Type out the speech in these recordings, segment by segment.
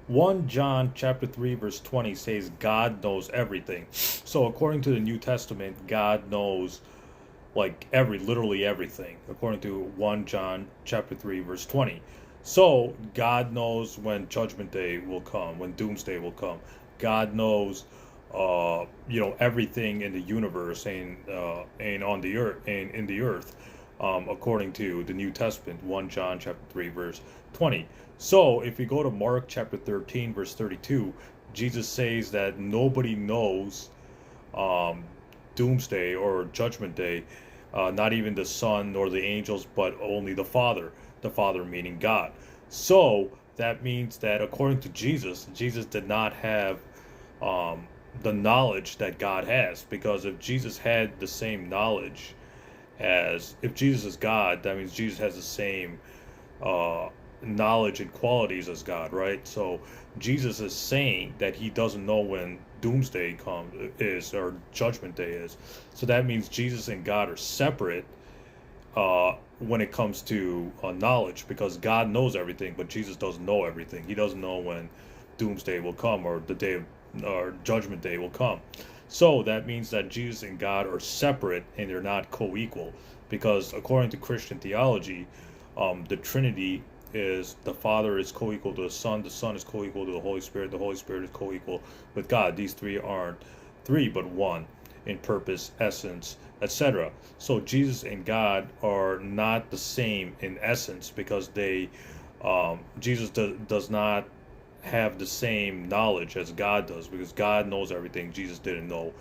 1 John chapter 3 verse 20 says God knows everything. So according to the New Testament, God knows like literally everything, according to 1 John chapter 3 verse 20. So God knows when judgment day will come, when doomsday will come. God knows everything in the universe and on the earth and in the earth, according to the New Testament, 1 John chapter 3 verse 20. So if we go to Mark chapter 13 verse 32, Jesus says that nobody knows um, doomsday or judgment day, not even the Son nor the angels, but only the Father meaning God. So that means that according to Jesus, Jesus did not have um, the knowledge that God has, because if Jesus had the same knowledge if Jesus is God, that means Jesus has the same uh, knowledge and qualities as God, right? So Jesus is saying that he doesn't know when doomsday or judgment day is. So that means Jesus and God are separate when it comes to knowledge, because God knows everything, but Jesus doesn't know everything. He doesn't know when doomsday will come or the day of, or judgment day will come. So that means that Jesus and God are separate and they're not co-equal, because according to Christian theology, the Trinity is the Father is co-equal to the Son is co-equal to the Holy Spirit is co-equal with God. These three aren't three but one in purpose, essence, etc. So Jesus and God are not the same in essence, because Jesus does not have the same knowledge as God does, because God knows everything. Jesus didn't know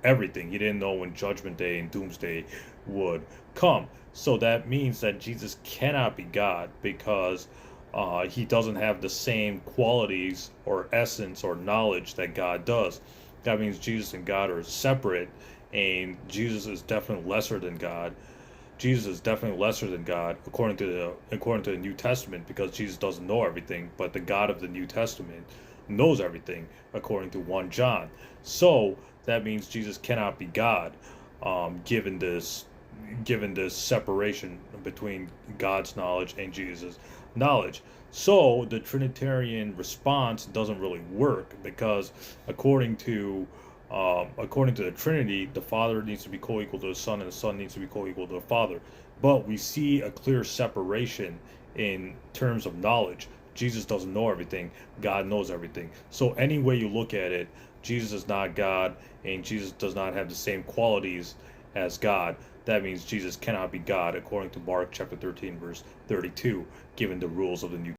everything. He didn't know when judgment day and doomsday would come. So that means that Jesus cannot be God, because he doesn't have the same qualities or essence or knowledge that God does. That means Jesus and God are separate, and Jesus is definitely lesser than God. Jesus is definitely lesser than God according to the New Testament, because Jesus doesn't know everything, but the God of the New Testament knows everything according to 1 John. So that means Jesus cannot be God, given this separation between God's knowledge and Jesus' knowledge. So the Trinitarian response doesn't really work, because according to the Trinity, the Father needs to be co-equal to the Son, and the Son needs to be co-equal to the Father. But we see a clear separation in terms of knowledge. Jesus doesn't know everything. God knows everything. So any way you look at it, Jesus is not God, and Jesus does not have the same qualities as God. That means Jesus cannot be God according to Mark chapter 13 verse 32, given the rules of the New